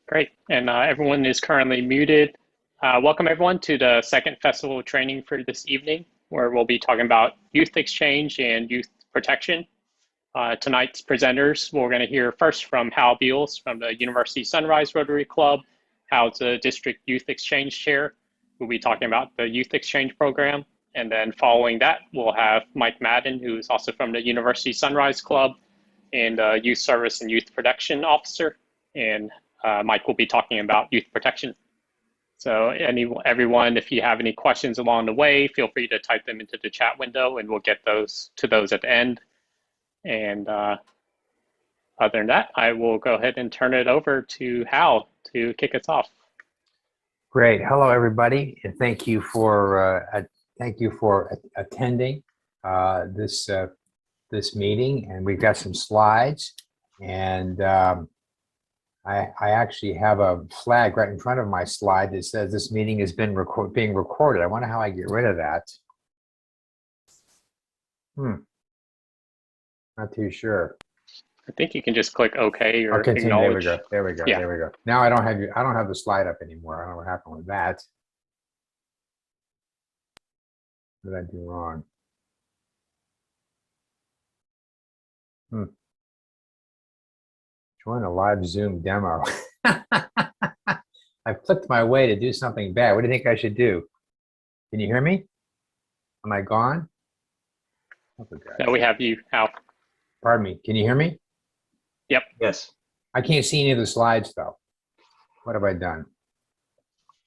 Great. And everyone is currently muted. Welcome everyone to the second festival training for this evening, where we'll be talking about youth exchange and youth protection. Tonight's presenters, we're going to hear first from Hal Beals from the University Sunrise Rotary Club. Hal's the district youth exchange chair. We'll be talking about the youth exchange program. And then following that, we'll have Mike Madden, who is also from the University Sunrise Club and youth service and youth protection officer. And Mike will be talking about youth protection. So everyone, if you have any questions along the way, feel free to type them into the chat window and we'll get those at the end. And other than that, I will go ahead and turn it over to Hal to kick us off. Great. Hello, everybody, and thank you for attending this meeting. And we've got some slides, and I actually have a flag right in front of my slide that says this meeting has been being recorded. I wonder how I get rid of that. Not too sure. I think you can just click OK or continue. Acknowledge. There we go. Yeah. There we go. Now I don't have the slide up anymore. I don't know what happened with that. What did I do wrong? Join a live Zoom demo. I flipped my way to do something bad. What do you think I should do? Can you hear me? Am I gone? No, we have you, Hal. Pardon me. Can you hear me? Yep. Yes. I can't see any of the slides though. What have I done?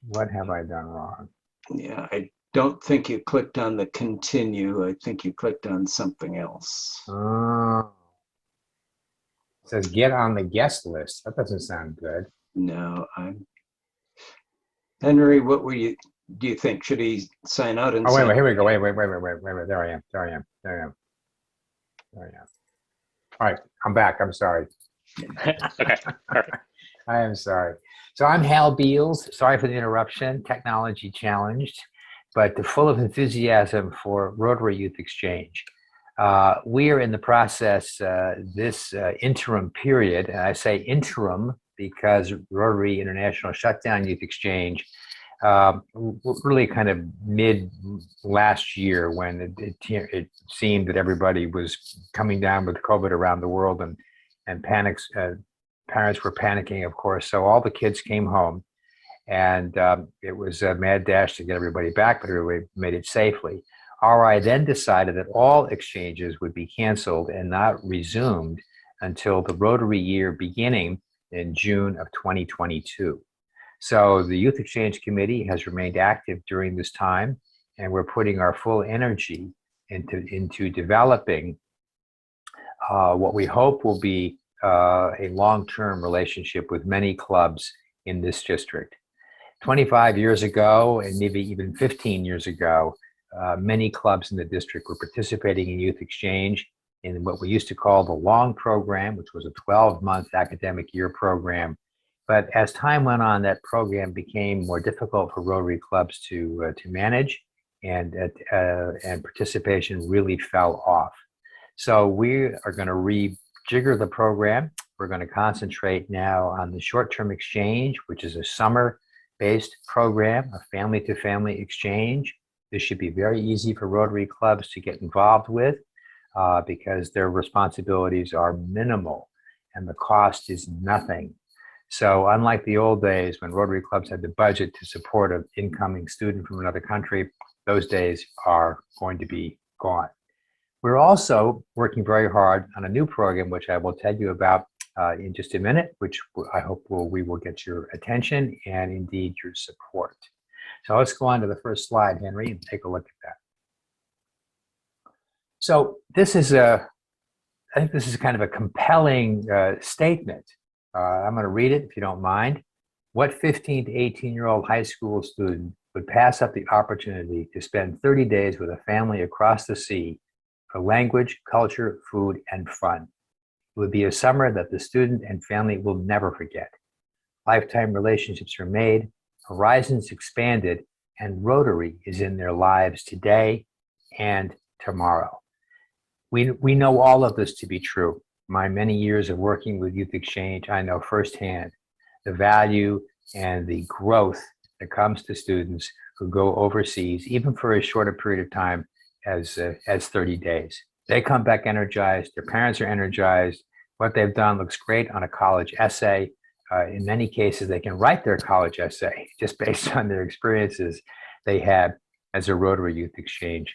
What have I done wrong? Yeah, I don't think you clicked on the continue. I think you clicked on something else. Oh. It says get on the guest list. That doesn't sound good. No, Henry, what do you think? Should he sign out and wait, here we go. Wait. There I am. All right, I'm back. I'm sorry. Okay, perfect. I am sorry. So I'm Hal Beals. Sorry for the interruption, technology challenged, but full of enthusiasm for Rotary Youth Exchange. We are in the process, this interim period, and I say interim because Rotary International shut down Youth Exchange really kind of mid last year when it seemed that everybody was coming down with COVID around the world and parents were panicking, of course. So all the kids came home, and it was a mad dash to get everybody back, but everybody made it safely. RI then decided that all exchanges would be canceled and not resumed until the Rotary year beginning in June of 2022. So the Youth Exchange Committee has remained active during this time, and we're putting our full energy into developing what we hope will be a long-term relationship with many clubs in this district. 25 years ago, and maybe even 15 years ago, many clubs in the district were participating in Youth Exchange in what we used to call the long program, which was a 12-month academic year program. But as time went on, that program became more difficult for Rotary clubs to manage, and participation really fell off. So we are going to rejigger the program. We're going to concentrate now on the short-term exchange, which is a summer-based program, a family-to-family exchange. This should be very easy for Rotary clubs to get involved with because their responsibilities are minimal and the cost is nothing. So unlike the old days when Rotary clubs had the budget to support an incoming student from another country, those days are going to be gone. We're also working very hard on a new program, which I will tell you about in just a minute, which I hope we will get your attention and indeed your support. So let's go on to the first slide, Henry, and take a look at that. So this is I think this is kind of a compelling statement. I'm going to read it if you don't mind. What 15 to 18-year-old high school student would pass up the opportunity to spend 30 days with a family across the sea for language, culture, food, and fun? It would be a summer that the student and family will never forget. Lifetime relationships are made, horizons expanded, and Rotary is in their lives today and tomorrow. We know all of this to be true. My many years of working with Youth Exchange, I know firsthand the value and the growth that comes to students who go overseas, even for as short a period of time as 30 days. They come back energized, their parents are energized. What they've done looks great on a college essay. In many cases, they can write their college essay just based on their experiences they had as a Rotary Youth Exchange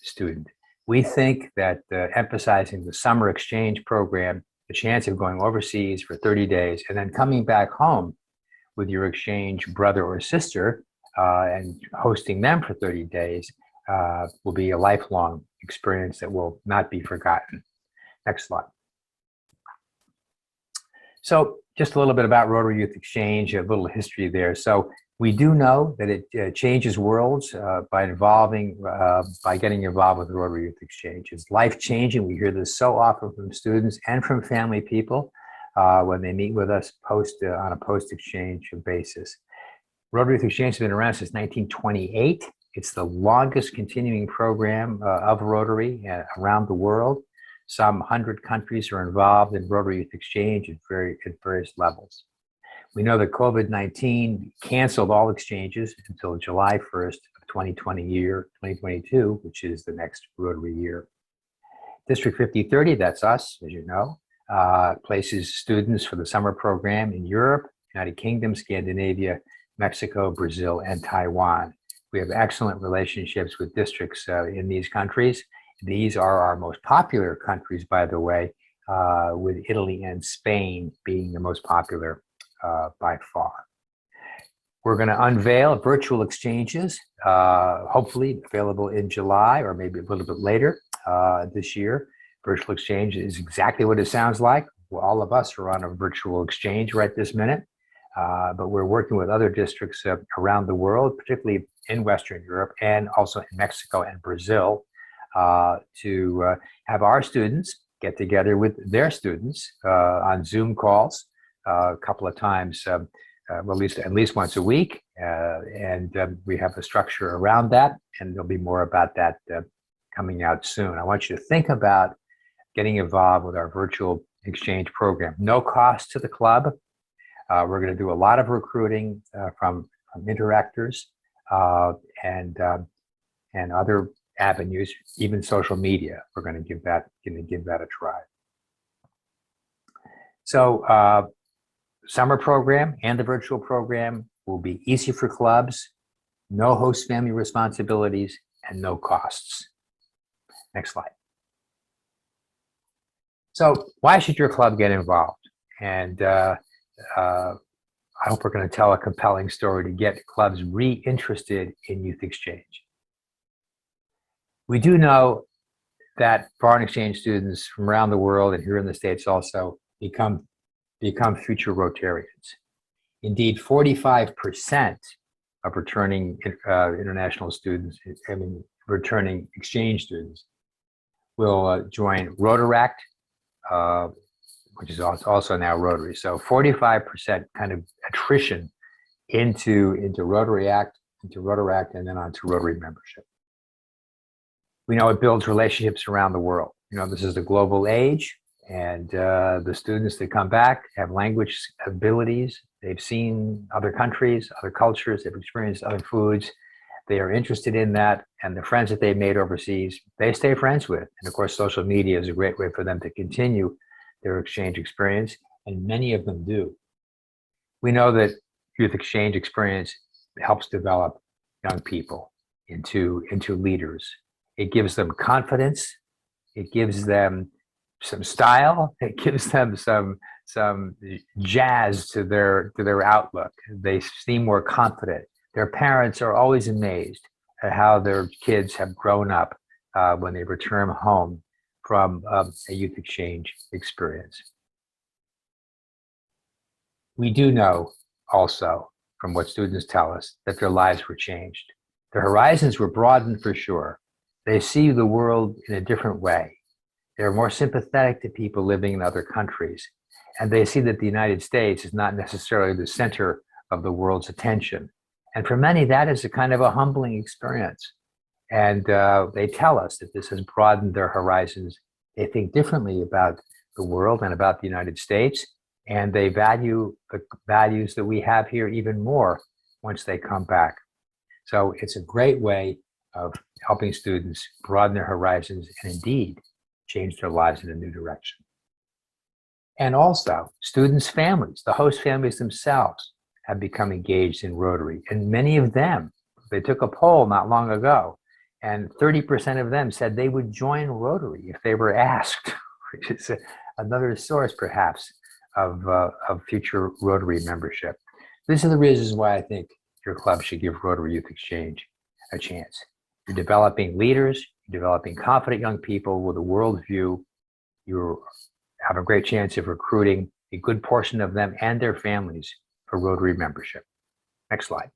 student. We think that emphasizing the summer exchange program, the chance of going overseas for 30 days and then coming back home with your exchange brother or sister and hosting them for 30 days will be a lifelong experience that will not be forgotten. Next slide. So just a little bit about Rotary Youth Exchange, a little history there. So we do know that it changes worlds by getting involved with Rotary Youth Exchange. It's life-changing. We hear this so often from students and from family people when they meet with us on a post-exchange basis. Rotary Youth Exchange has been around since 1928. It's the longest continuing program of Rotary around the world. Some 100 countries are involved in Rotary Youth Exchange at various levels. We know that COVID-19 canceled all exchanges until July 1st of 2022, which is the next Rotary year. District 5030, that's us, as you know, places students for the summer program in Europe, United Kingdom, Scandinavia, Mexico, Brazil, and Taiwan. We have excellent relationships with districts in these countries. These are our most popular countries, by the way, with Italy and Spain being the most popular by far. We're going to unveil virtual exchanges, hopefully available in July or maybe a little bit later this year. Virtual exchange is exactly what it sounds like. Well, all of us are on a virtual exchange right this minute, but we're working with other districts around the world, particularly in Western Europe and also in Mexico and Brazil, to have our students get together with their students on Zoom calls a couple of times, at least once a week, and we have a structure around that, and there'll be more about that coming out soon. I want you to think about getting involved with our virtual exchange program. No cost to the club. We're going to do a lot of recruiting from interactors and other avenues, even social media. We're going to give that a try. So summer program and the virtual program will be easy for clubs, no host family responsibilities, and no costs. Next slide. So why should your club get involved? And I hope we're going to tell a compelling story to get clubs re-interested in youth exchange. We do know that foreign exchange students from around the world and here in the States also become future Rotarians. Indeed, 45% of returning international students, returning exchange students, will join Rotaract, which is also now Rotary. So 45% kind of attrition into Rotaract, and then onto Rotary membership. We know it builds relationships around the world. You know, this is the global age, and the students that come back have language abilities. They've seen other countries, other cultures, they've experienced other foods. They are interested in that, and the friends that they've made overseas, they stay friends with. And of course, social media is a great way for them to continue their exchange experience, and many of them do. We know that youth exchange experience helps develop young people into leaders. It gives them confidence. It gives them some style. It gives them some jazz to their outlook. They seem more confident. Their parents are always amazed at how their kids have grown up when they return home from a youth exchange experience. We do know also from what students tell us that their lives were changed. Their horizons were broadened for sure. They see the world in a different way. They're more sympathetic to people living in other countries. And they see that the United States is not necessarily the center of the world's attention. And for many, that is a kind of a humbling experience. And they tell us that this has broadened their horizons. They think differently about the world and about the United States. and they value the values that we have here even more once they come back. So it's a great way of helping students broaden their horizons and indeed change their lives in a new direction. And also, students' families, the host families themselves, have become engaged in Rotary. And many of them, they took a poll not long ago, and 30% of them said they would join Rotary if they were asked, which is another source, perhaps, of future Rotary membership. These are the reasons why I think your club should give Rotary Youth Exchange a chance. You're developing leaders, you're developing confident young people with a worldview. You have a great chance of recruiting a good portion of them and their families for Rotary membership. Next slide.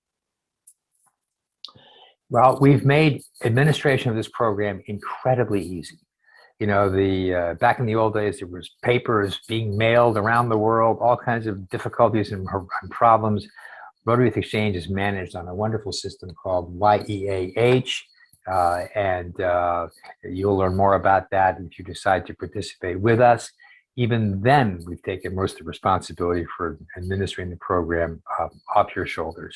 Well, we've made administration of this program incredibly easy. You know, back in the old days, there was papers being mailed around the world, all kinds of difficulties and problems. Rotary Youth Exchange is managed on a wonderful system called YEAH, and you'll learn more about that if you decide to participate with us. Even then, we've taken most of the responsibility for administering the program off your shoulders.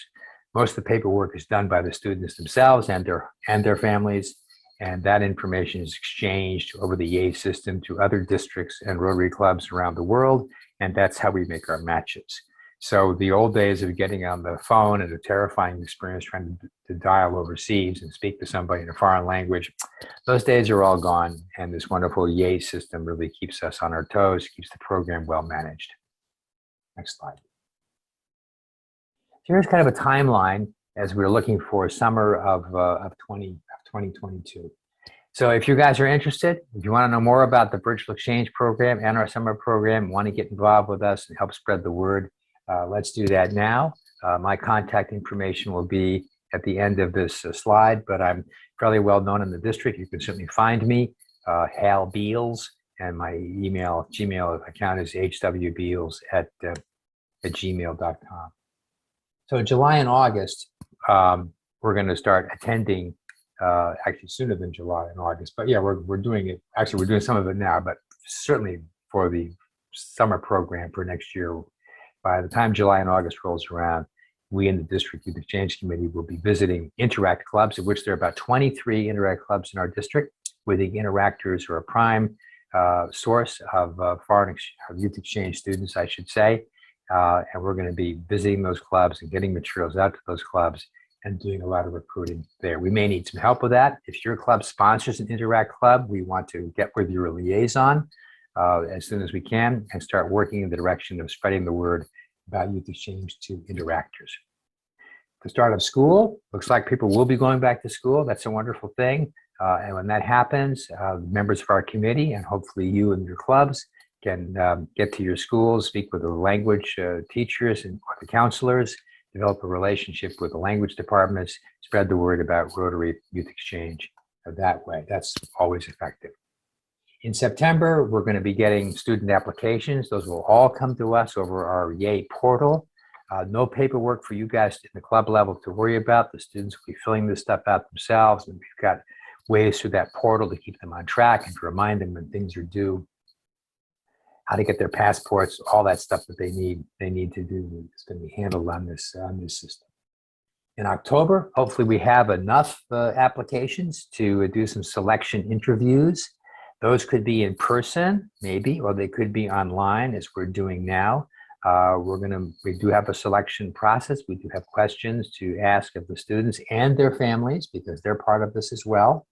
Most of the paperwork is done by the students themselves and their families, and that information is exchanged over the YEA system to other districts and Rotary clubs around the world, and that's how we make our matches. So the old days of getting on the phone and a terrifying experience trying to dial overseas and speak to somebody in a foreign language, those days are all gone, and this wonderful YEA system really keeps us on our toes, keeps the program well managed. Next slide. Here's kind of a timeline as we're looking for summer of 2022. So if you guys are interested, if you want to know more about the virtual exchange program and our summer program, want to get involved with us and help spread the word, let's do that now. My contact information will be at the end of this slide, but I'm fairly well known in the district. You can certainly find me, Hal Beals, and my Gmail account is hwbeals@gmail.com. So July and August, we're going to start attending, actually sooner than July and August, but yeah, we're doing it. Actually, we're doing some of it now, but certainly for the summer program for next year, by the time July and August rolls around, we in the District Youth Exchange Committee will be visiting Interact clubs, of which there are about 23 Interact clubs in our district, where the Interactors are a prime source of youth exchange students, I should say. And we're going to be visiting those clubs and getting materials out to those clubs and doing a lot of recruiting there. We may need some help with that. If your club sponsors an Interact club, we want to get with your liaison as soon as we can and start working in the direction of spreading the word about youth exchange to Interactors. The start of school, looks like people will be going back to school. That's a wonderful thing. And when that happens, members of our committee and hopefully you and your clubs can get to your schools, speak with the language teachers and the counselors, develop a relationship with the language departments, spread the word about Rotary Youth Exchange that way. That's always effective. In September, we're going to be getting student applications. Those will all come to us over our YEA portal. No paperwork for you guys in the club level to worry about. The students will be filling this stuff out themselves, and we've got ways through that portal to keep them on track and to remind them when things are due, how to get their passports, all that stuff that they need to do. It's going to be handled on this system. In October, hopefully we have enough applications to do some selection interviews. Those could be in person, maybe, or they could be online, as we're doing now. We do have a selection process. We do have questions to ask of the students and their families, because they're part of this as well.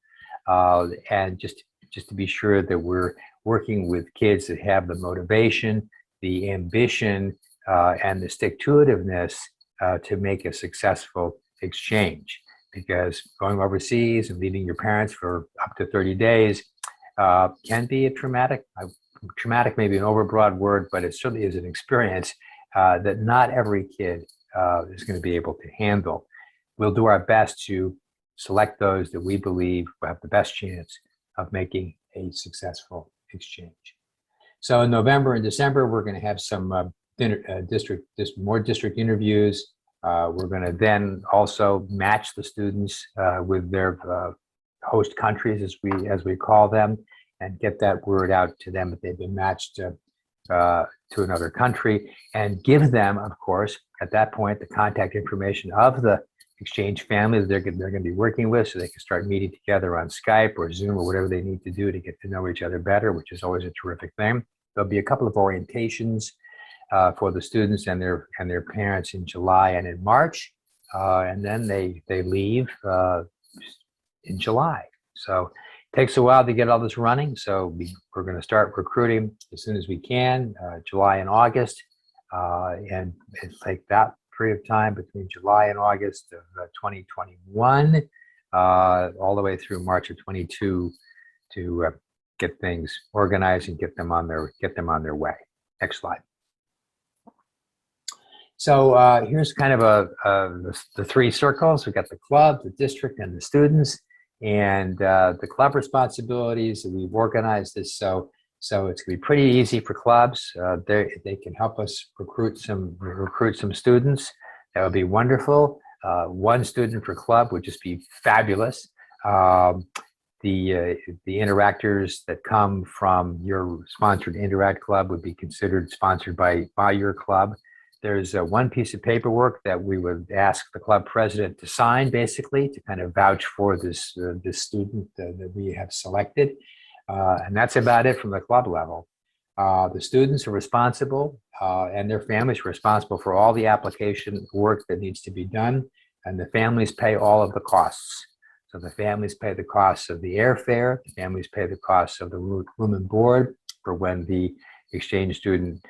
And just to be sure that we're working with kids that have the motivation, the ambition, and the stick-to-itiveness to make a successful exchange. Because going overseas and leaving your parents for up to 30 days can be a traumatic may be an overbroad word, but it certainly is an experience that not every kid is going to be able to handle. We'll do our best to select those that we believe will have the best chance of making a successful exchange. So in November and December, we're going to have some more district interviews. We're going to then also match the students with their host countries, as we call them, and get that word out to them that they've been matched to another country, and give them, of course, at that point, the contact information of the exchange family that they're going to be working with, so they can start meeting together on Skype or Zoom or whatever they need to do to get to know each other better, which is always a terrific thing. There'll be a couple of orientations for the students and their parents in July and in March, and then they leave in July. So it takes a while to get all this running. So we're going to start recruiting as soon as we can, July and August, and it's like that period of time between July and August of 2021, all the way through March of 22 to get things organized and get them on their way. Next slide. So here's kind of the three circles. We've got the club, the district, and the students. And the club responsibilities, we've organized this so it's going to be pretty easy for clubs. They can help us recruit some students. That would be wonderful. One student per club would just be fabulous. The interactors that come from your sponsored Interact Club would be considered sponsored by your club. There's one piece of paperwork that we would ask the club president to sign, basically, to kind of vouch for this student that we have selected. And that's about it from the club level. The students are responsible and their families are responsible for all the application work that needs to be done, and the families pay all of the costs. So the families pay the costs of the airfare, the families pay the costs of the room and board for when the exchange student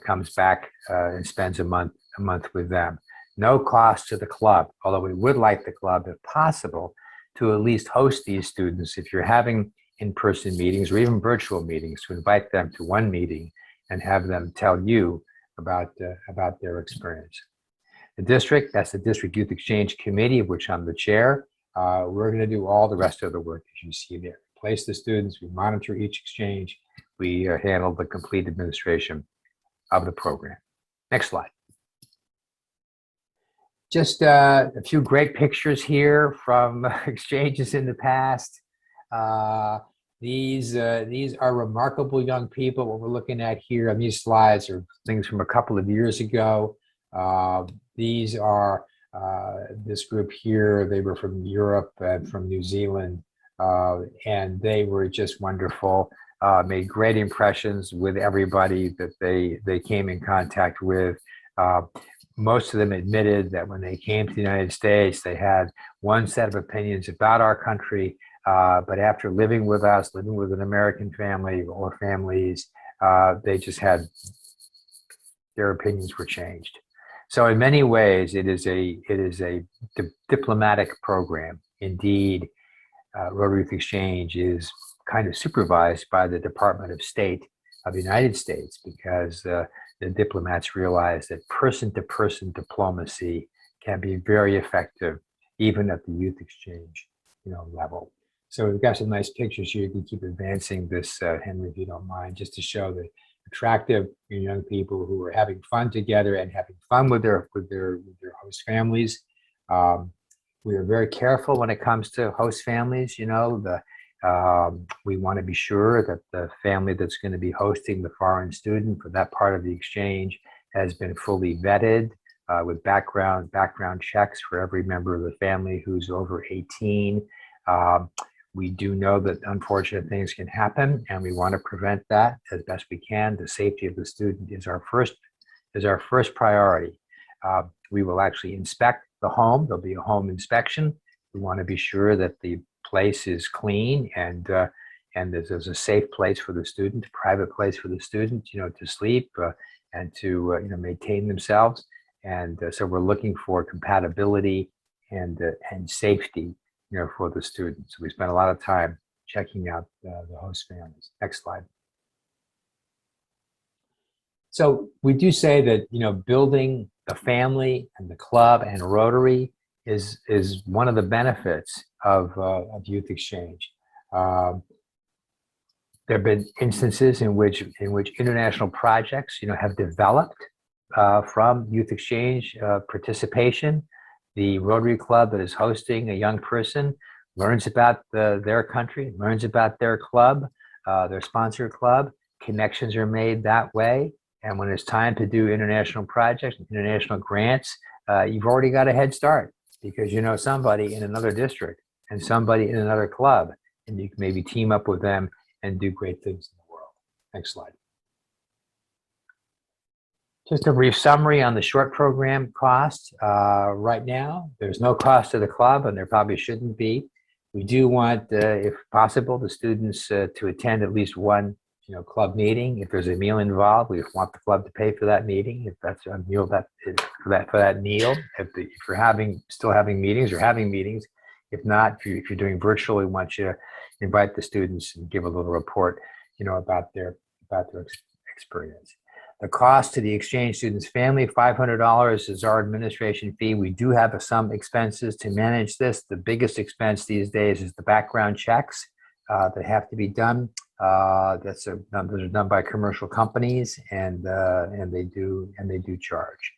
comes back and spends a month with them. No cost to the club, although we would like the club, if possible, to at least host these students if you're having in-person meetings or even virtual meetings, to invite them to one meeting and have them tell you about their experience. The district, that's the District Youth Exchange Committee, of which I'm the chair. We're going to do all the rest of the work as you see there. Place the students, we monitor each exchange, we handle the complete administration of the program. Next slide. Just a few great pictures here from exchanges in the past. These are remarkable young people. What we're looking at here on these slides are things from a couple of years ago. These are this group here. They were from Europe and from New Zealand, and they were just wonderful. Made great impressions with everybody that they came in contact with. Most of them admitted that when they came to the United States, they had one set of opinions about our country, but after living with us, living with an American family or families, they just had, their opinions were changed. So in many ways, it is a diplomatic program. Indeed, Rotary Youth Exchange is kind of supervised by the Department of State of the United States, because the diplomats realize that person-to-person diplomacy can be very effective, even at the youth exchange, level. So we've got some nice pictures here. You can keep advancing this, Henry, if you don't mind, just to show the attractive young people who are having fun together and having fun with their host families. We are very careful when it comes to host families. We want to be sure that the family that's going to be hosting the foreign student for that part of the exchange has been fully vetted with background checks for every member of the family who's over 18. We do know that unfortunate things can happen, and we want to prevent that as best we can. The safety of the student is our first priority. We will actually inspect the home. There'll be a home inspection. We want to be sure that the place is clean and there's a safe place for the student, a private place for the student, to sleep and to maintain themselves. And so we're looking for compatibility and safety, for the students. So we spend a lot of time checking out the host families. Next slide. So we do say that building the family and the club and Rotary is one of the benefits of youth exchange. There have been instances in which international projects have developed from youth exchange participation. The Rotary Club that is hosting a young person learns about their country, learns about their club, their sponsor club, connections are made that way. And when it's time to do international projects, international grants, you've already got a head start because you know somebody in another district and somebody in another club, and you can maybe team up with them and do great things in the world. Next slide. Just a brief summary on the short program cost. Right now, there's no cost to the club, and there probably shouldn't be. We do want, if possible, the students to attend at least one club meeting. If there's a meal involved, we want the club to pay for that meeting. If that's a meal for that meal, if you're still having meetings or having meetings, if not, if you're doing virtual, we want you to invite the students and give a little report, about their experience. The cost to the exchange student's family, $500 is our administration fee. We do have some expenses to manage this. The biggest expense these days is the background checks that have to be done. Those are done by commercial companies, and they do charge.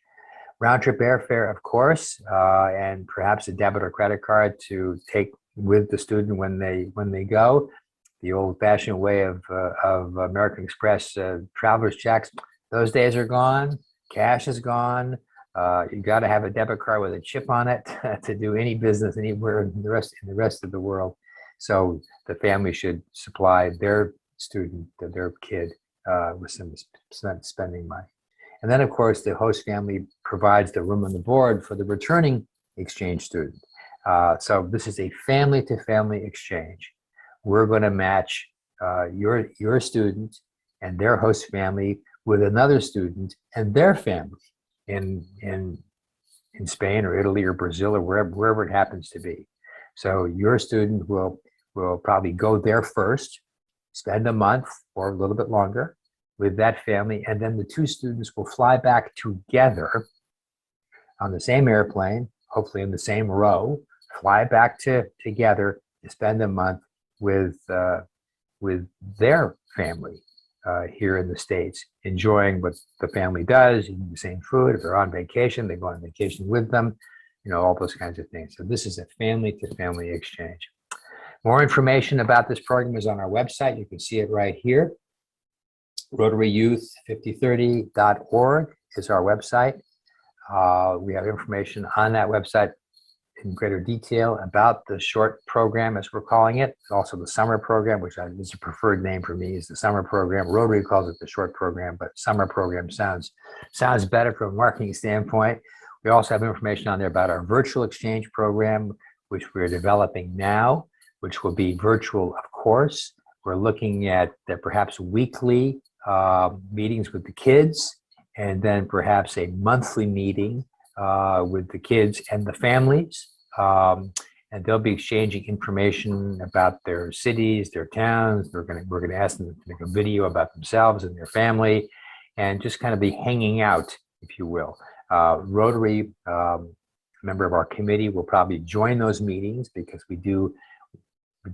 Round trip airfare, of course, and perhaps a debit or credit card to take with the student when they go. The old-fashioned way of American Express traveler's checks, those days are gone. Cash is gone. You got to have a debit card with a chip on it to do any business anywhere in the rest of the world. So the family should supply their student, their kid, with some spending money. And then, of course, the host family provides the room and the board for the returning exchange student. So this is a family-to-family exchange. We're going to match your student and their host family with another student and their family in Spain or Italy or Brazil or wherever it happens to be. So your student will probably go there first, spend a month or a little bit longer with that family, and then the two students will fly back together on the same airplane, hopefully in the same row, fly back together to spend a month with their family here in the States, enjoying what the family does, eating the same food. If they're on vacation, they go on vacation with them, all those kinds of things. So this is a family-to-family exchange. More information about this program is on our website. You can see it right here. RotaryYouth5030.org is our website. We have information on that website in greater detail about the short program, as we're calling it. Also the summer program, which is a preferred name for me, is the summer program. Rotary calls it the short program, but summer program sounds better from a marketing standpoint. We also have information on there about our virtual exchange program, which we're developing now, which will be virtual, of course. We're looking at perhaps weekly meetings with the kids, and then perhaps a monthly meeting with the kids and the families. And they'll be exchanging information about their cities, their towns. We're going to ask them to make a video about themselves and their family, and just kind of be hanging out, if you will. Rotary, a member of our committee, will probably join those meetings because we do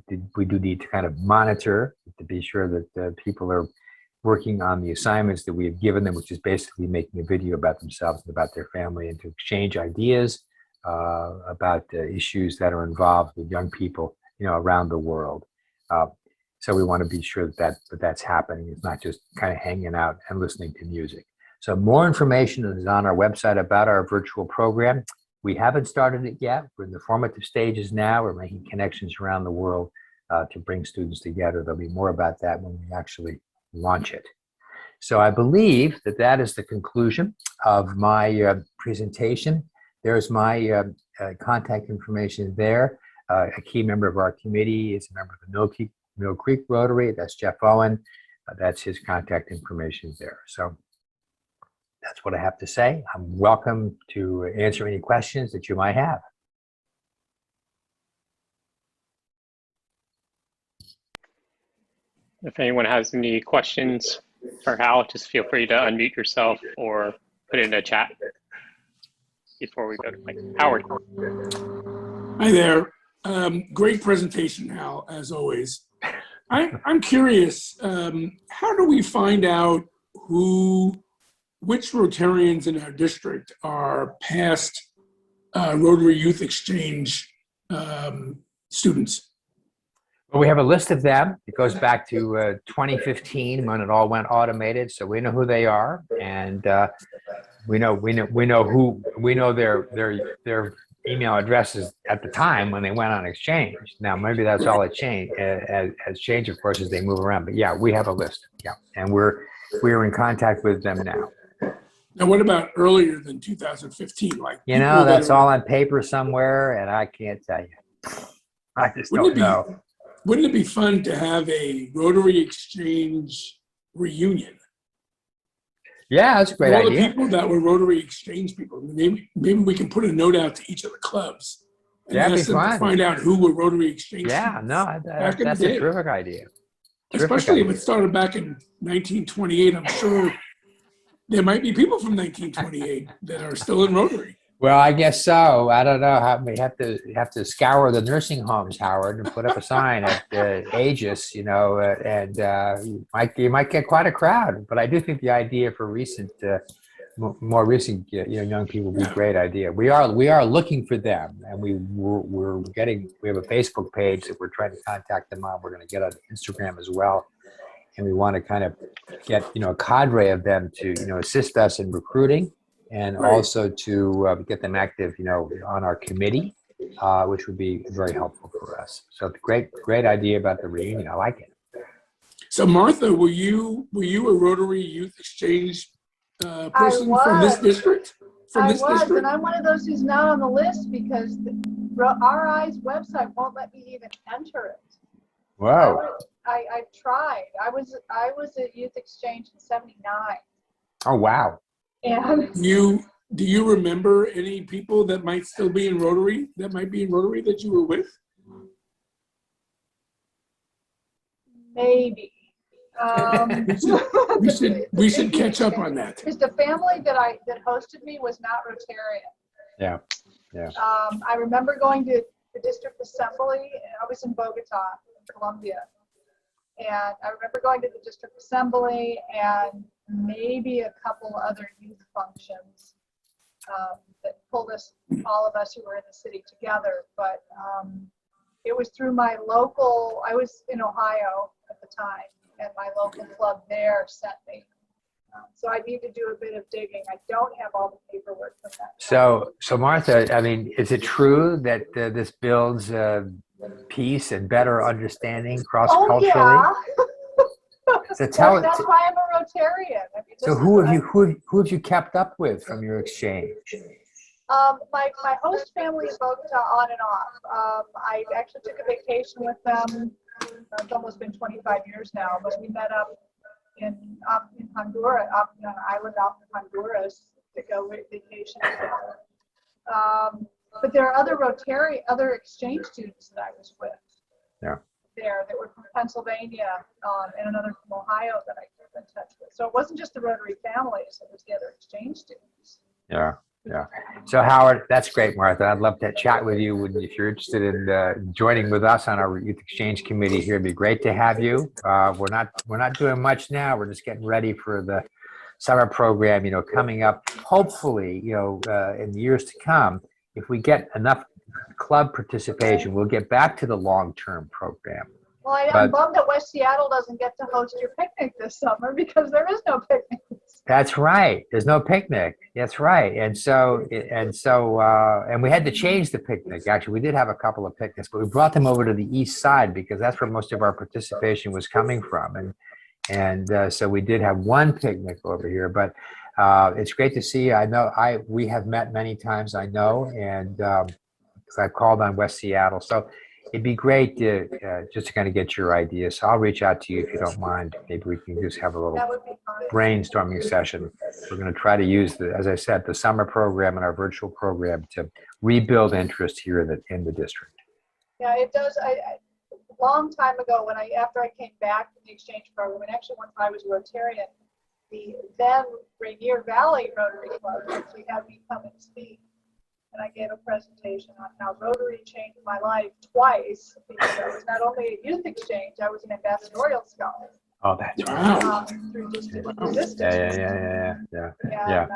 need to kind of monitor to be sure that people are working on the assignments that we have given them, which is basically making a video about themselves and about their family, and to exchange ideas about issues that are involved with young people, around the world. So we want to be sure that that's happening. It's not just kind of hanging out and listening to music. So more information is on our website about our virtual program. We haven't started it yet. We're in the formative stages now. We're making connections around the world to bring students together. There'll be more about that when we actually launch it. So I believe that is the conclusion of my presentation. There's my contact information there. A key member of our committee is a member of the Mill Creek Rotary. That's Jeff Owen. That's his contact information there. So that's what I have to say. I'm welcome to answer any questions that you might have. If anyone has any questions for Hal, just feel free to unmute yourself or put it in the chat before we go to Mike. Howard. Hi there. Great presentation, Hal, as always. I'm curious, how do we find out which Rotarians in our district are past Rotary Youth Exchange students? Well, we have a list of them. It goes back to 2015 when it all went automated. So we know who they are, and we know their email addresses at the time when they went on exchange. Now maybe that's all it changed has changed, of course, as they move around. But yeah, we have a list. Yeah, and we're in contact with them now. Now, what about earlier than 2015? Like You know, people that that's are- all on paper somewhere, and I can't tell you. I just don't know. Wouldn't it be fun to have a Rotary Exchange reunion? Yeah, that's a great All the idea. people that were Rotary Exchange people. Maybe we can put a note out to each of the clubs and That'd be ask them to fun. find out who were Rotary Exchange. Yeah, people no, back in that's the a day. terrific idea. Terrific Especially if idea. it started back in 1928. I'm sure there might be people from 1928 that are still in Rotary. Well, I guess so. I don't know how we have to scour the nursing homes, Howard, and put up a sign at Aegis, and you might get quite a crowd. But I do think the idea for more recent, young people would be a great idea. We are looking for them, and we have a Facebook page that we're trying to contact them on. We're going to get on Instagram as well, and we want to kind of get a cadre of them to assist us in recruiting. And Right. also to get them active, on our committee, which would be very helpful for us. So great idea about the reunion. I like it. So Martha, were you a Rotary Youth Exchange person from this was. district? I was, and I'm one of those who's not on the list because the RI's website won't let me even enter it. Wow. I tried. I was at Youth Exchange in '79, Oh, wow. and Do you remember any people that might still be in Rotary that you were with? maybe. We should catch up on that. Because the family that hosted me was not Rotarian. Yeah. I remember going to the district assembly. I was in Bogota, Colombia, and I remember going to the district assembly and maybe a couple other youth functions that pulled all of us who were in the city together. But it was through my local. I was in Ohio at the time, and my local club there sent me. So I need to do a bit of digging. I don't have all the paperwork from that. So Martha, I mean, is it true that this builds peace and better understanding cross-culturally? Oh, yeah. So tell That's why I'm a Rotarian. I mean, So who have you kept up with from your exchange? My host family in Bogota, on and off. I actually took a vacation with them. It's almost been 25 years now, but we met up in Honduras, up on an island off of Honduras to go vacation together. But there are other exchange students that I was with. Yeah. There that were from Pennsylvania, and another from Ohio that I kept in touch with. So it wasn't just the Rotary families; it was the other exchange students. Yeah. So Howard, that's great, Martha. I'd love to chat with you if you're interested in joining with us on our Youth Exchange Committee here. It'd be great to have you. We're not doing much now. We're just getting ready for the summer program. Coming up. Hopefully, in the years to come, if we get enough club participation, we'll get back to the long-term program. Well, I'm bummed that West Seattle doesn't get to host your picnic this summer because there is no picnic. That's right. There's no picnic. That's right. And we had to change the picnic. Actually, we did have a couple of picnics, but we brought them over to the east side because that's where most of our participation was coming from. And so we did have one picnic over here, but it's great to see you. We have met many times, I know, and because I've called on West Seattle. So it'd be great to just to kind of get your ideas. So I'll reach out to you if you don't mind. Maybe we can just have a little That would be fine. brainstorming session. We're going to try to use as I said, the summer program and our virtual program to rebuild interest here in the district. Yeah, it does. A long time ago, after I came back from the exchange program, and actually once I was a Rotarian, the then Rainier Valley Rotary Club actually had me come and speak. And I gave a presentation on how Rotary changed my life twice because I was not only at Youth Exchange, I was an ambassadorial scholar. Oh, that's right. Wow. Through this district. Yeah. And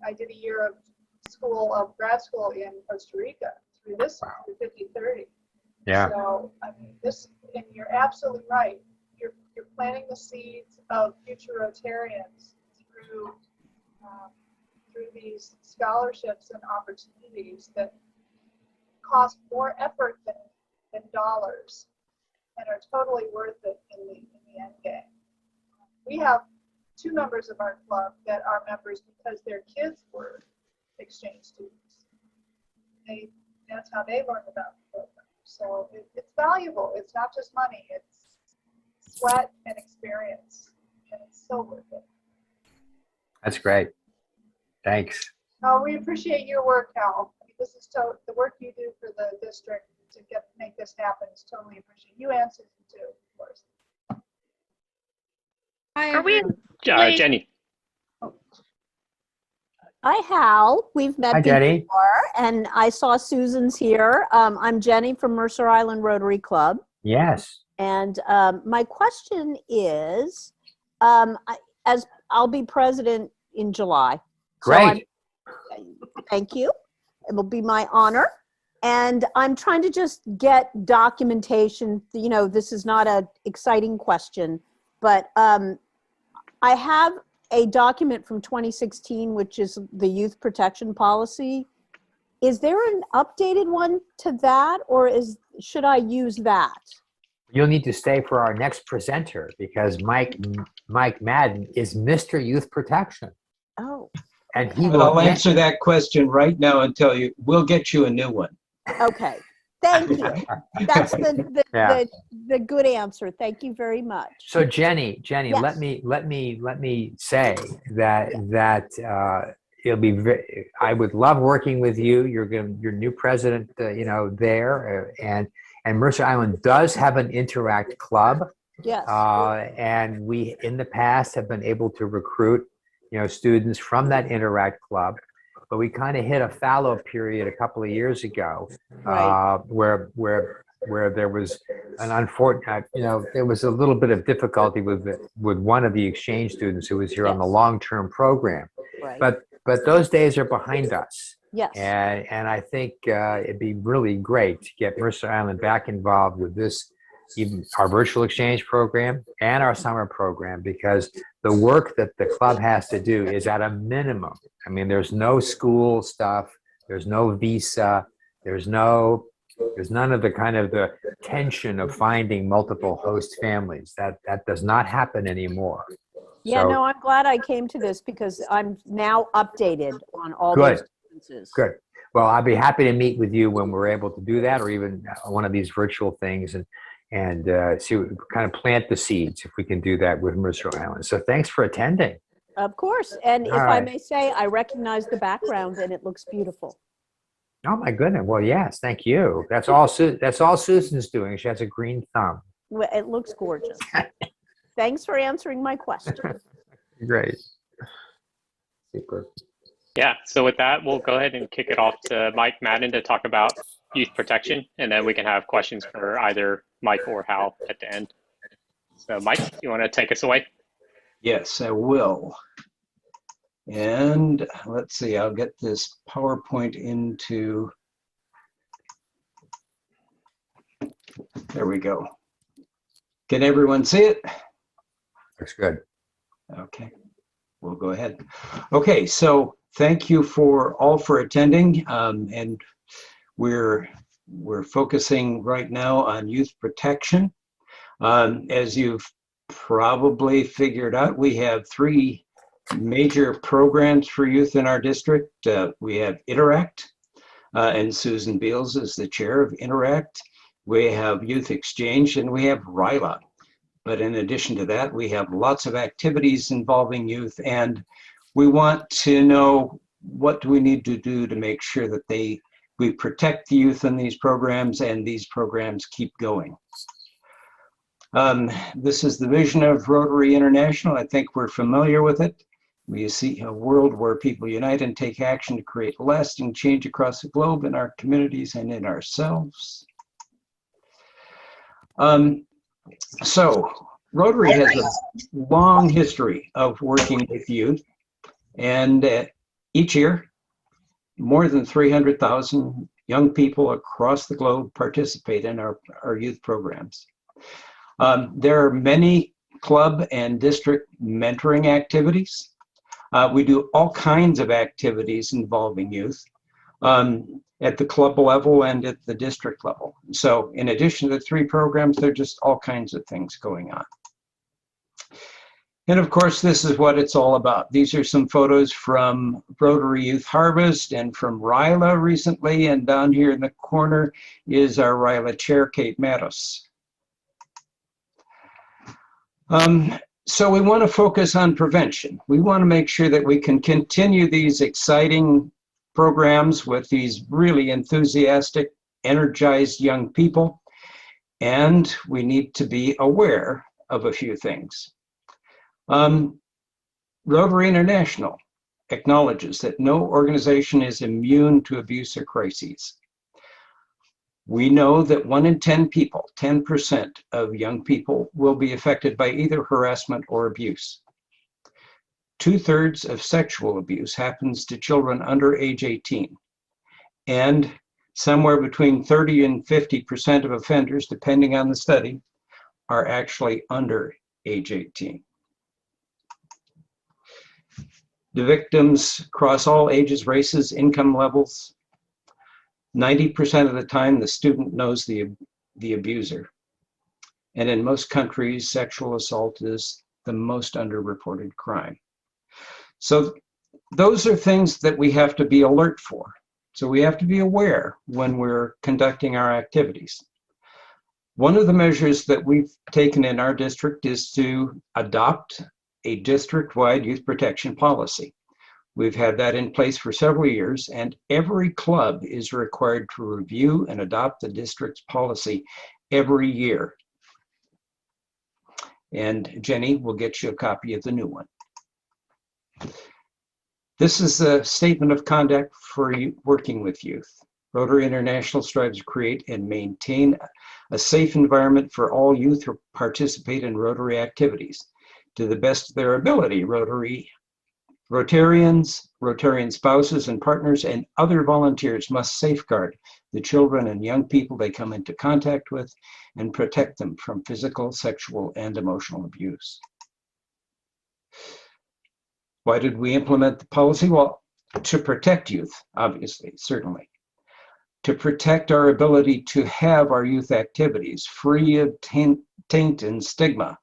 I did a year of grad school in Costa Rica through 50-30. Yeah. So, I mean, and you're absolutely right. You're planting the seeds of future Rotarians through these scholarships and opportunities that cost more effort than dollars and are totally worth it in the end game. We have 2 members of our club that are members because their kids were exchange students. That's how they learned about the program. So it's valuable. It's not just money. It's sweat and experience, and it's so worth it. That's great. Thanks. Oh, we appreciate your work, Hal. This is the work you do for the district to make this happen is totally appreciated. You and Susan too, of course. Are we? Jenny. Hi, Hal. We've met Hi, Jenny. before, and I saw Susan's here. I'm Jenny from Mercer Island Rotary Club. Yes. And my question is, as I'll be president in July. Great. Thank you. It will be my honor. And I'm trying to just get documentation. You know, this is not an exciting question, but I have a document from 2016, which is the youth protection policy. Is there an updated one to that, or should I use that? You'll need to stay for our next presenter because Mike Madden is Mr. Youth Protection. Oh, And he But will I'll answer that question right now and tell you, we'll get you a new one. okay. Thank you. That's the good answer. Thank you very much. So Jenny, Yes. let me say that it'll be I would love working with you. You're new president, there, and Mercer Island does have an Interact club. Yes. And we in the past have been able to recruit students from that Interact club, but we kind of hit a fallow period a couple of years ago, Right. where there was an unfortunate, there was a little bit of difficulty with one of the exchange students who was here on the Yes. long-term program. Right. But those days are behind us. Yes. And I think it'd be really great to get Mercer Island back involved with this, even our virtual exchange program and our summer program, because the work that the club has to do is at a minimum. I mean, there's no school stuff, there's no visa, there's none of the kind of the tension of finding multiple host families. That does not happen anymore. Yeah, So- no, I'm glad I came to this because I'm now updated on all Good. those differences. Good. Well, I'll be happy to meet with you when we're able to do that, or even one of these virtual things, and see, kind of plant the seeds if we can do that with Mercer Island. So thanks for attending. Of course. And if All I right. may say, I recognize the background and it looks beautiful. Oh my goodness. Well, yes, thank you. That's all Susan's doing. She has a green thumb. Well, it looks gorgeous. Thanks for answering my question. Great. Super. Yeah, so with that, we'll go ahead and kick it off to Mike Madden to talk about youth protection, and then we can have questions for either Mike or Hal at the end. So Mike, you want to take us away? Yes, I will. And let's see, I'll get this PowerPoint into, there we go. Can everyone see it? Looks good. Okay, we'll go ahead. Okay, so thank you all for attending, and we're focusing right now on youth protection. As you've probably figured out, we have 3 major programs for youth in our district. We have Interact, and Susan Beals is the chair of Interact. We have Youth Exchange, and we have RILA. But in addition to that, we have lots of activities involving youth, and we want to know what do we need to do to make sure that we protect the youth in these programs and these programs keep going. This is the vision of Rotary International. I think we're familiar with it. We see a world where people unite and take action to create lasting change across the globe in our communities and in ourselves. So Rotary has a long history of working with youth, and each year more than 300,000 young people across the globe participate in our youth programs. There are many club and district mentoring activities. We do all kinds of activities involving youth at the club level and at the district level. So in addition to the 3 programs, there are just all kinds of things going on. And of course, this is what it's all about. These are some photos from Rotary Youth Harvest and from RYLA recently. And down here in the corner is our RYLA chair, Kate Mattos. So we want to focus on prevention. We want to make sure that we can continue these exciting programs with these really enthusiastic, energized young people. And we need to be aware of a few things. Rotary International acknowledges that no organization is immune to abuse or crises. We know that 1 in 10 people, 10% of young people, will be affected by either harassment or abuse. 2/3 of sexual abuse happens to children under age 18. And somewhere between 30 and 50% of offenders, depending on the study, are actually under age 18. The victims cross all ages, races, income levels. 90% of the time, the student knows the abuser. And in most countries, sexual assault is the most underreported crime. So those are things that we have to be alert for. So we have to be aware when we're conducting our activities. One of the measures that we've taken in our district is to adopt a district-wide youth protection policy. We've had that in place for several years, and every club is required to review and adopt the district's policy every year. And Jenny will get you a copy of the new one. This is a statement of conduct for working with youth. Rotary International strives to create and maintain a safe environment for all youth who participate in Rotary activities. To the best of their ability, Rotarians, Rotarian spouses and partners, and other volunteers must safeguard the children and young people they come into contact with and protect them from physical, sexual, and emotional abuse. Why did we implement the policy? Well, to protect youth, obviously, certainly. To protect our ability to have our youth activities free of taint and stigma.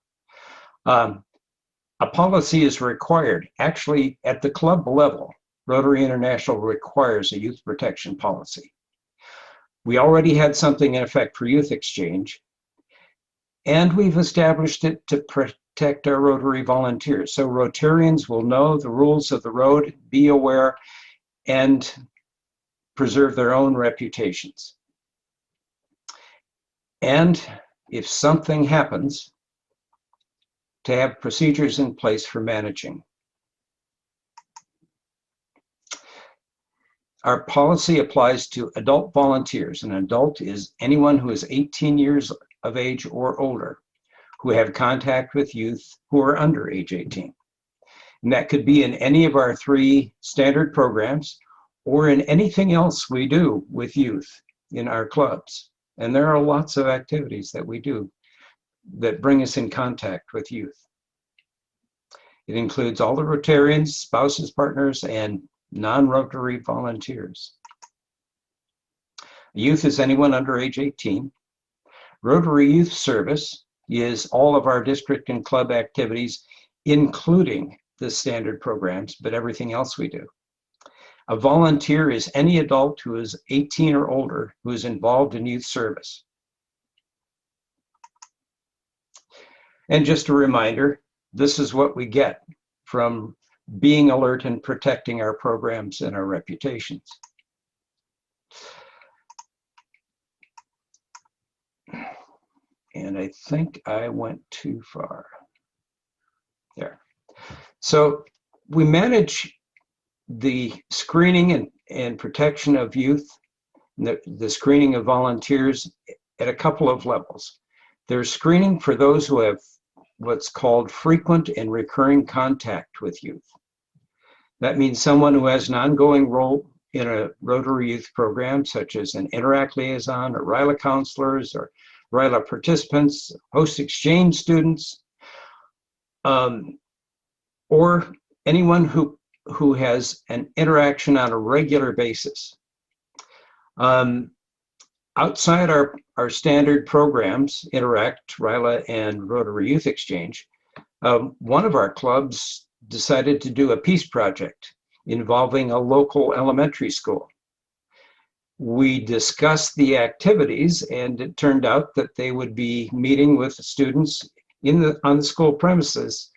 A policy is required. Actually, at the club level, Rotary International requires a youth protection policy. We already had something in effect for Youth Exchange, and we've established it to protect our Rotary volunteers. So Rotarians will know the rules of the road, be aware, and preserve their own reputations. And if something happens, to have procedures in place for managing. Our policy applies to adult volunteers. An adult is anyone who is 18 years of age or older who have contact with youth who are under age 18. And that could be in any of our 3 standard programs or in anything else we do with youth in our clubs. And there are lots of activities that we do that bring us in contact with youth. It includes all the Rotarians, spouses, partners, and non-Rotary volunteers. Youth is anyone under age 18. Rotary Youth Service is all of our district and club activities, including the standard programs, but everything else we do. A volunteer is any adult who is 18 or older who is involved in youth service. And just a reminder, this is what we get from being alert and protecting our programs and our reputations. And I think I went too far. There. So we manage the screening and protection of youth, the screening of volunteers at a couple of levels. There's screening for those who have what's called frequent and recurring contact with youth. That means someone who has an ongoing role in a Rotary Youth program, such as an Interact liaison or RILA counselors or RILA participants, host exchange students, or anyone who has an interaction on a regular basis. Outside our standard programs, Interact, RILA, and Rotary Youth Exchange, one of our clubs decided to do a peace project involving a local elementary school. We discussed the activities, and it turned out that they would be meeting with the students on the school premises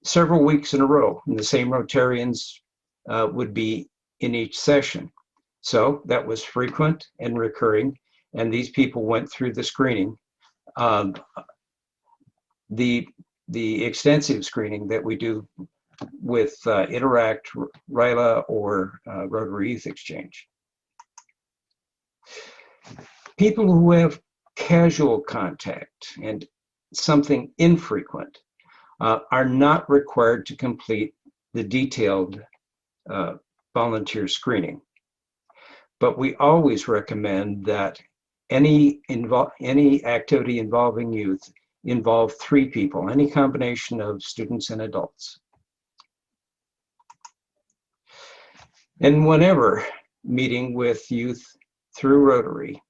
several weeks in a row, and the same Rotarians would be in each session. So that was frequent and recurring, and these people went through the screening, the extensive screening that we do with Interact, RILA, or Rotary Youth Exchange. People who have casual contact and something infrequent are not required to complete the detailed volunteer screening. But we always recommend that any activity involving youth involve 3 people, any combination of students and adults. And whenever meeting with youth through Rotary,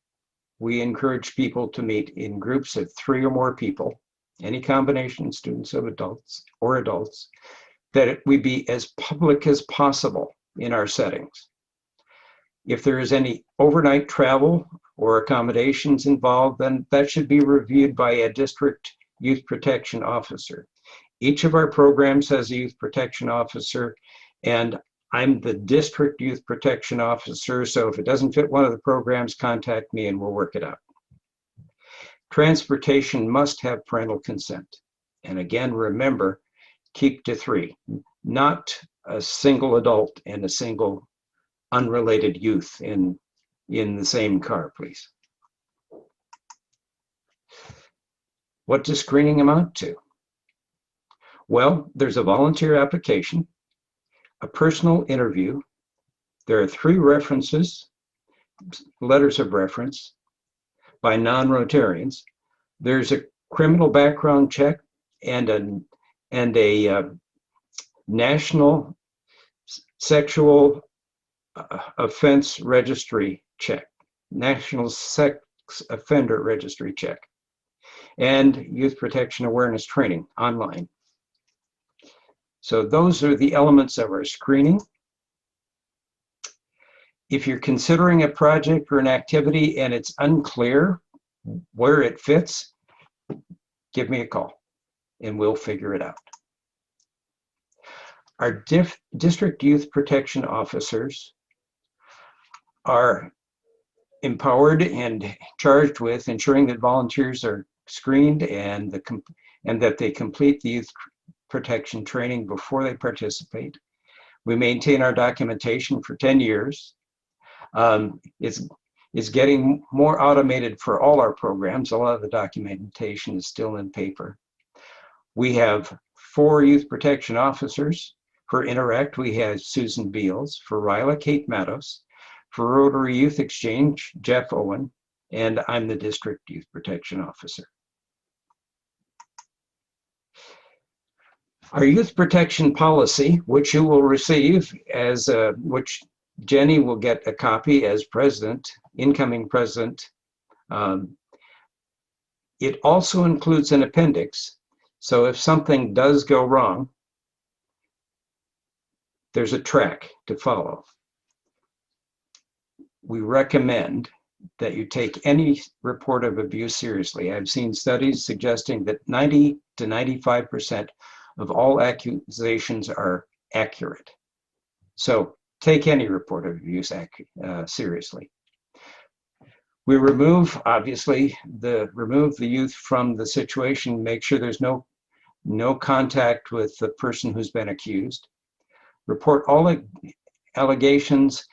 we encourage people to meet in groups of 3 or more people, any combination of students of adults, that we be as public as possible in our settings. If there is any overnight travel or accommodations involved, then that should be reviewed by a district youth protection officer. Each of our programs has a youth protection officer, and I'm the district youth protection officer, so if it doesn't fit one of the programs, contact me and we'll work it out. Transportation must have parental consent. And again, remember, keep to 3, not a single adult and a single unrelated youth in the same car, please. What does screening amount to? Well, there's a volunteer application, a personal interview. There are 3 references, letters of reference by non-Rotarians. There's a criminal background check and a national sexual offense registry check, national sex offender registry check, and youth protection awareness training online. So those are the elements of our screening. If you're considering a project or an activity and it's unclear where it fits, give me a call and we'll figure it out. Our district youth protection officers are empowered and charged with ensuring that volunteers are screened and that they complete the youth protection training before they participate. We maintain our documentation for 10 years. It's getting more automated for all our programs. A lot of the documentation is still in paper. We have 4 youth protection officers. For Interact, we have Susan Beals. For RILA, Kate Meadows. For Rotary Youth Exchange, Jeff Owen. And I'm the district youth protection officer. Our youth protection policy, which you will receive which Jenny will get a copy as president, incoming president. It also includes an appendix. So if something does go wrong, there's a track to follow. We recommend that you take any report of abuse seriously. I've seen studies suggesting that 90 to 95% of all accusations are accurate. So take any report of abuse seriously. We remove, obviously, remove the youth from the situation, make sure there's no contact with the person who's been accused. Report all allegations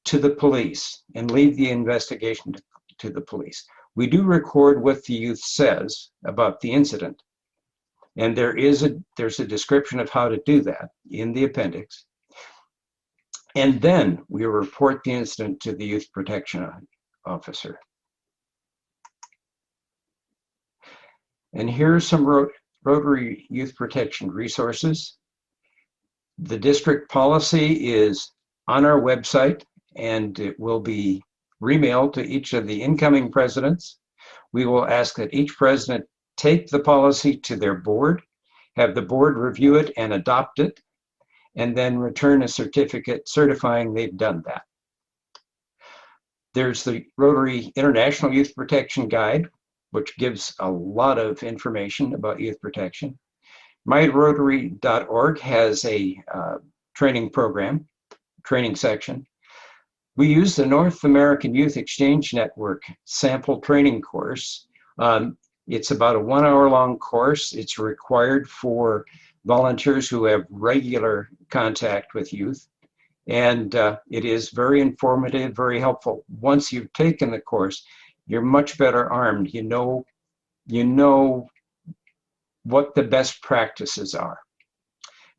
to the police and leave the investigation to the police. We do record what the youth says about the incident. And there's a description of how to do that in the appendix. And then we report the incident to the youth protection officer. And here are some Rotary Youth Protection resources. The district policy is on our website, and it will be remailed to each of the incoming presidents. We will ask that each president take the policy to their board, have the board review it and adopt it, and then return a certificate certifying they've done that. There's the Rotary International Youth Protection Guide, which gives a lot of information about youth protection. MyRotary.org has a training program, training section. We use the North American Youth Exchange Network sample training course. It's about a 1 hour long course. It's required for volunteers who have regular contact with youth. And it is very informative, very helpful. Once you've taken the course, you're much better armed. You know what the best practices are.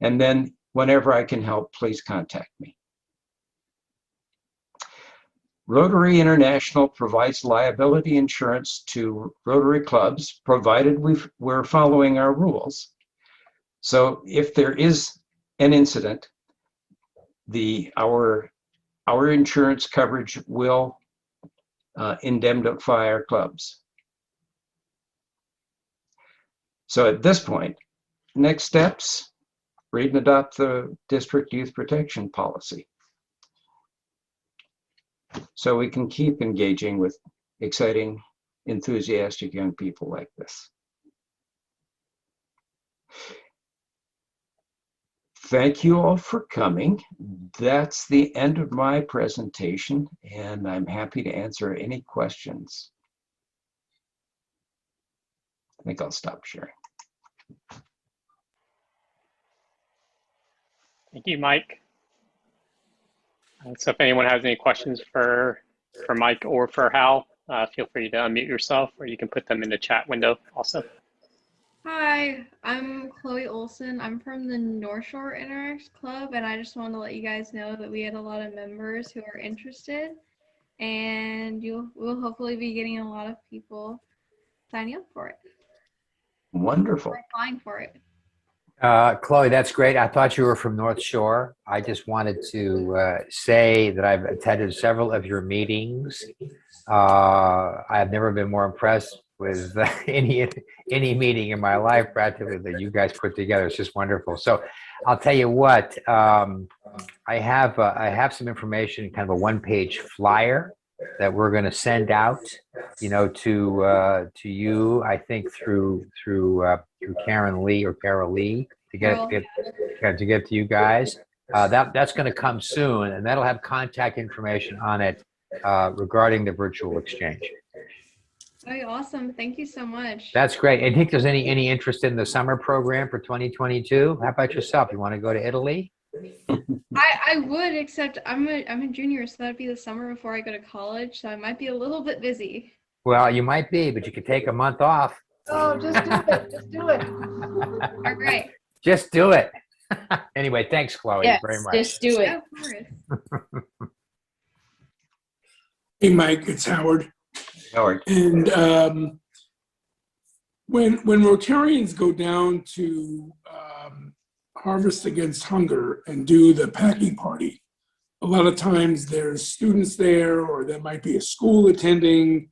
And then whenever I can help, please contact me. Rotary International provides liability insurance to Rotary clubs, provided we're following our rules. So if there is an incident, our insurance coverage will indemnify our clubs. So at this point, next steps, read and adopt the district youth protection policy, so we can keep engaging with exciting, enthusiastic young people like this. Thank you all for coming. That's the end of my presentation, and I'm happy to answer any questions. I think I'll stop sharing. Thank you, Mike. So if anyone has any questions for Mike or for Hal, feel free to unmute yourself, or you can put them in the chat window also. Hi, I'm Chloe Olson. I'm from the North Shore Interact Club, and I just want to let you guys know that we had a lot of members who are interested, and we'll hopefully be getting a lot of people signing up for it. Wonderful. We're applying for it. Chloe, that's great. I thought you were from North Shore. I just wanted to say that I've attended several of your meetings. I have never been more impressed with any meeting in my life practically that you guys put together. It's just wonderful. So I'll tell you what, I have some information, kind of a one-page flyer that we're going to send out, to you, I think through Karen Lee or Carol Lee to get to you guys. That's going to come soon, and that'll have contact information on it regarding the virtual exchange. Oh, awesome. Thank you so much. That's great. And think there's any interest in the summer program for 2022? How about yourself? You want to go to Italy? I would, except I'm a junior, so that'd be the summer before I go to college, so I might be a little bit busy. Well, you might be, but you could take a month off. Oh, just do it. Just do it. All right. Just do it. Anyway, thanks, Chloe, Yes, very much. just do it. Yeah, of course. Hey, Mike, it's Howard. Howard. And when Rotarians go down to Harvest Against Hunger and do the packing party, a lot of times there's students there, or there might be a school attending.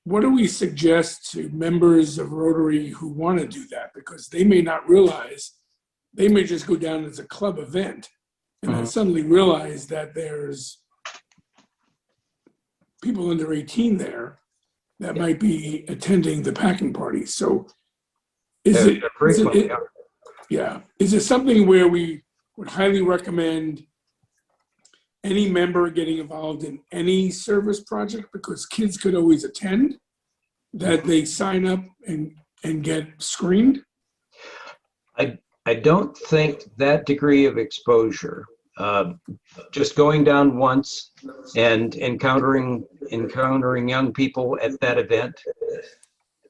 What do we suggest to members of Rotary who want to do that? Because they may not realize, they may just go down as a club event and then suddenly realize that there's people under 18 there that might be attending the packing party. So is it something where we would highly recommend any member getting involved in any service project, because kids could always attend, that they sign up and get screened? I don't think that degree of exposure, just going down once and encountering young people at that event,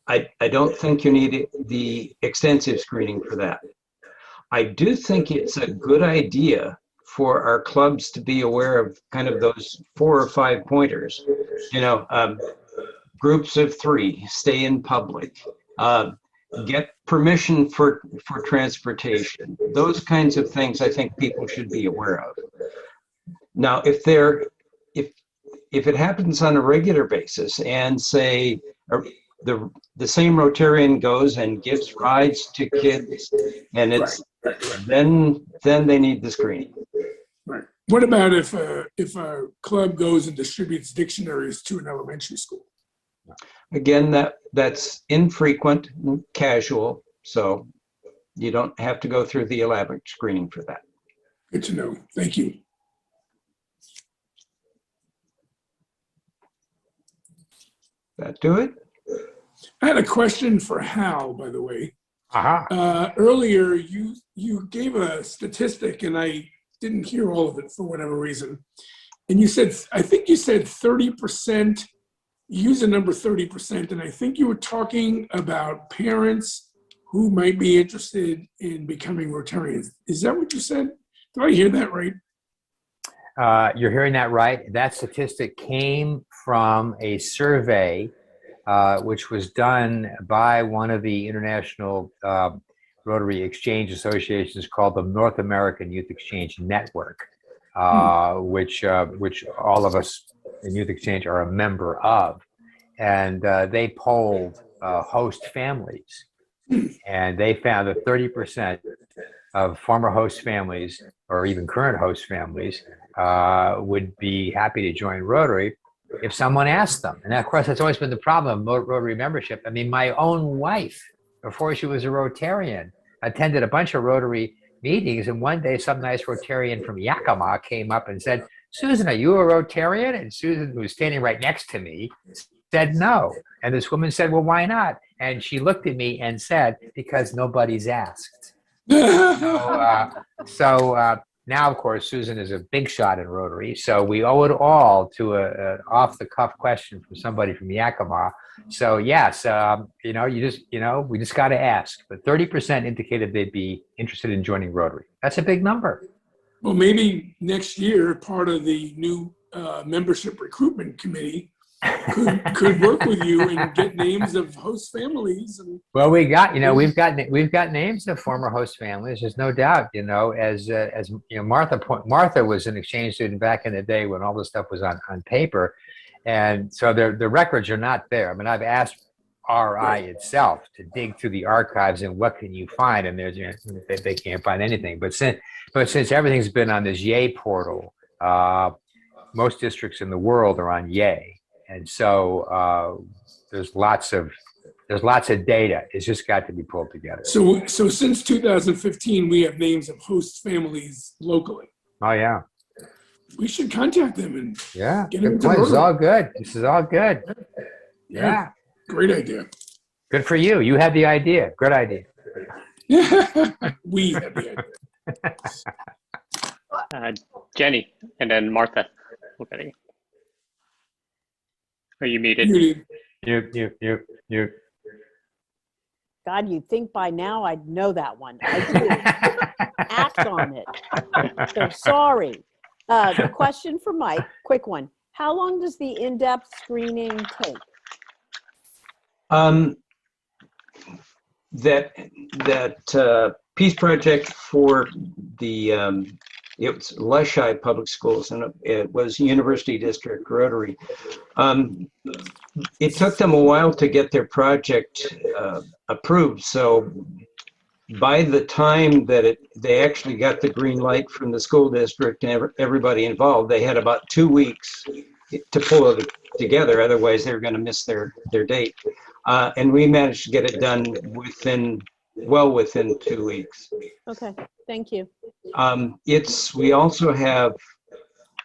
I don't think you need the extensive screening for that. I do think it's a good idea for our clubs to be aware of kind of those 4 or 5 pointers. You know, groups of 3, stay in public, get permission for transportation. Those kinds of things I think people should be aware of. Now, if it happens on a regular basis and say the same Rotarian goes and gives rides to kids, and it's then they need the screening. Right. What about if a club goes and distributes dictionaries to an elementary school? Again, that's infrequent, casual, so you don't have to go through the elaborate screening for that. Good to know. Thank you. That do it? I had a question for Hal, by the way. Aha. Earlier, you gave a statistic, and I didn't hear all of it for whatever reason. And you said, I think you said 30%, you used the number 30%, and I think you were talking about parents who might be interested in becoming Rotarians. Is that what you said? Did I hear that right? You're hearing that right. That statistic came from a survey which was done by one of the international Rotary Exchange associations called the North American Youth Exchange Network, which all of us in Youth Exchange are a member of. And they polled host families, and they found that 30% of former host families, or even current host families, would be happy to join Rotary if someone asked them. And of course, that's always been the problem of Rotary membership. I mean, my own wife, before she was a Rotarian, attended a bunch of Rotary meetings, and one day some nice Rotarian from Yakima came up and said, "Susan, are you a Rotarian?" And Susan, who was standing right next to me, said no. And this woman said, "Well, why not?" And she looked at me and said, "Because nobody's asked." So now, of course, Susan is a big shot in Rotary, so we owe it all to an off-the-cuff question from somebody from Yakima. So yes, we just got to ask. But 30% indicated they'd be interested in joining Rotary. That's a big number. Well, maybe next year, part of the new membership recruitment committee could work with you and get names of host families. And well, we've got names of former host families. There's no doubt. As Martha was an exchange student back in the day when all this stuff was on paper, and so the records are not there. I mean, I've asked RI itself to dig through the archives and what can you find, and they can't find anything. But since everything's been on this Yay portal, most districts in the world are on Yay. And so there's lots of data. It's just got to be pulled together. So since 2015, we have names of host families locally. Oh yeah. We should contact them and get them to This is Rotary. all good. This is all good. Yeah. Great idea. Good for you. You had the idea. Good idea. We have the idea. Jenny, and then Martha. Look at you. Are you muted? You. God, you'd think by now I'd know that one. I do. Act on it. So sorry. The question for Mike, quick one. How long does the in-depth screening take? That Peace Project for the it was Leshai Public Schools, and it was University District Rotary. It took them a while to get their project approved. So by the time that they actually got the green light from the school district and everybody involved, they had about 2 weeks to pull it together. Otherwise, they were going to miss their date. And we managed to get it done within 2 weeks. Okay, thank you. We also have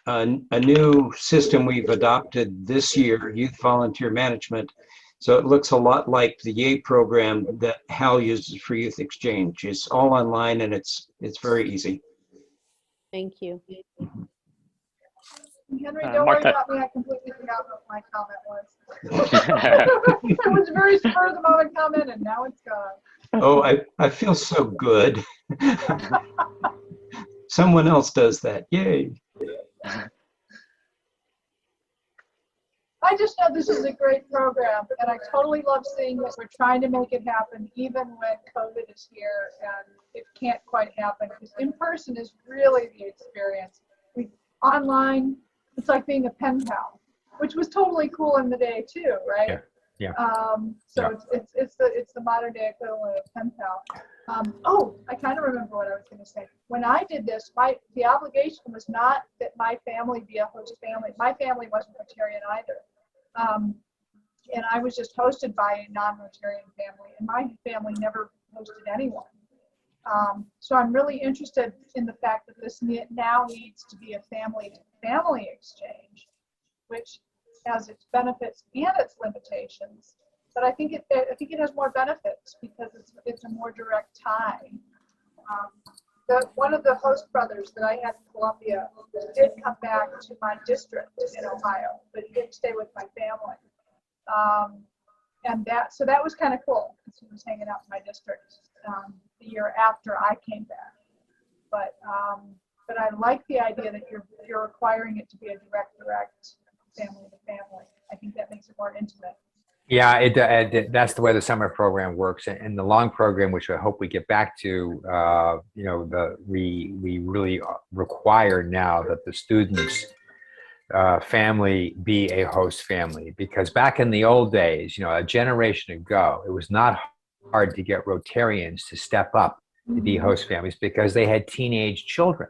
a new system we've adopted this year, Youth Volunteer Management. So it looks a lot like the YAY program that Hal uses for Youth Exchange. It's all online and it's very easy. Thank you. Henry, don't worry Martha. about me. I completely forgot what my comment was. It was a very spur of the moment comment, and now it's gone. Oh, I feel so good. Someone else does that. Yay. I just know this is a great program, and I totally love seeing that we're trying to make it happen even when COVID is here and it can't quite happen, because in person is really the experience. Online, it's like being a pen pal, which was totally cool in the day too, right? Yeah. Yeah. So Yeah. it's the modern day equivalent of pen pal. Oh, I kind of remember what I was going to say. When I did this, the obligation was not that my family be a host family. My family wasn't Rotarian either. And I was just hosted by a non-Rotarian family, and my family never hosted anyone. So I'm really interested in the fact that this now needs to be a family-to-family exchange, which has its benefits and its limitations. But I think it has more benefits because it's a more direct tie. One of the host brothers that I had in Columbia did come back to my district in Ohio, but he didn't stay with my family. So that was kind of cool because he was hanging out in my district the year after I came back. But I like the idea that you're requiring it to be a direct family to family. I think that makes it more intimate. Yeah, that's the way the summer program works. And the long program, which I hope we get back to, we really require now that the students' family be a host family, because back in the old days, a generation ago, it was not hard to get Rotarians to step up to be host families because they had teenage children.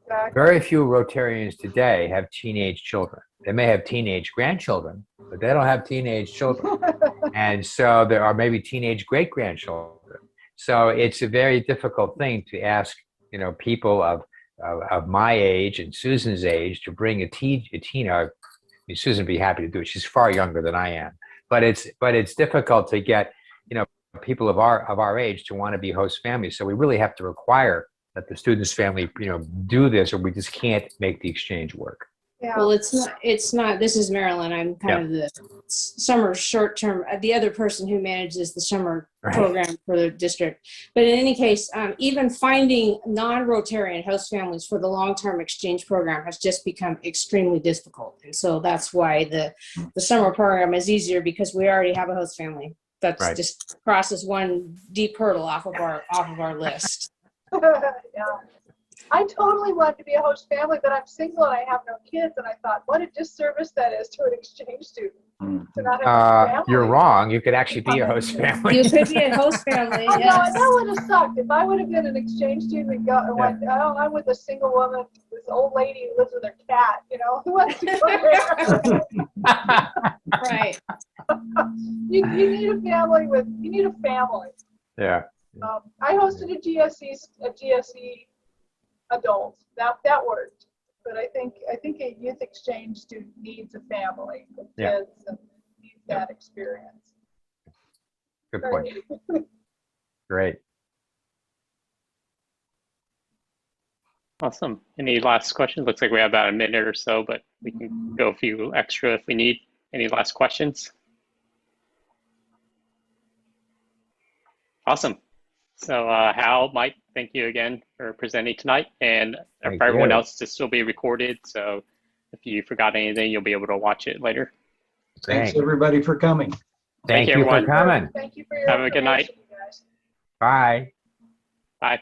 Exactly. Very few Rotarians today have teenage children. They may have teenage grandchildren, but they don't have teenage children. And so there are maybe teenage great-grandchildren. So it's a very difficult thing to ask, people of my age and Susan's age to bring a teen. I mean, Susan would be happy to do it. She's far younger than I am. But it's difficult to get, people of our age to want to be host families. So we really have to require that the student's family, do this, or we just can't make the exchange work. Yeah. Well, it's not, this is Marilyn. I'm kind of the summer short-term, the other person who manages the summer program for the district. But in any case, even finding non-Rotarian host families for the long-term exchange program has just become extremely difficult. And so that's why the summer program is easier, because we already have a host family. That's just crosses one deep hurdle off of our list. Yeah. I totally wanted to be a host family, but I'm single and I have no kids. And I thought, what a disservice that is to an exchange student. To not have a family. You're wrong. You could actually be a host family. You could be a host family. I know, Yes. that would have sucked. If I would have been an exchange student and went, oh, I'm with a single woman, this old lady who lives with her cat, who wants to go there? Right. You need a family you need a family. Yeah. I hosted a GSE adult. That worked. But I think a youth exchange student needs a family with kids and needs that experience. Good point. Great. Awesome. Any last questions? Looks like we have about a minute or so, but we can go a few extra if we need. Any last questions? Awesome. So Hal, Mike, thank you again for presenting tonight. And Thank for everyone you. else, this will be recorded. So if you forgot anything, you'll be able to watch it later. Thanks, Great. everybody, for coming. Thank you for everyone. coming. Thank you for your Have a good night. information, you guys. Bye. Bye.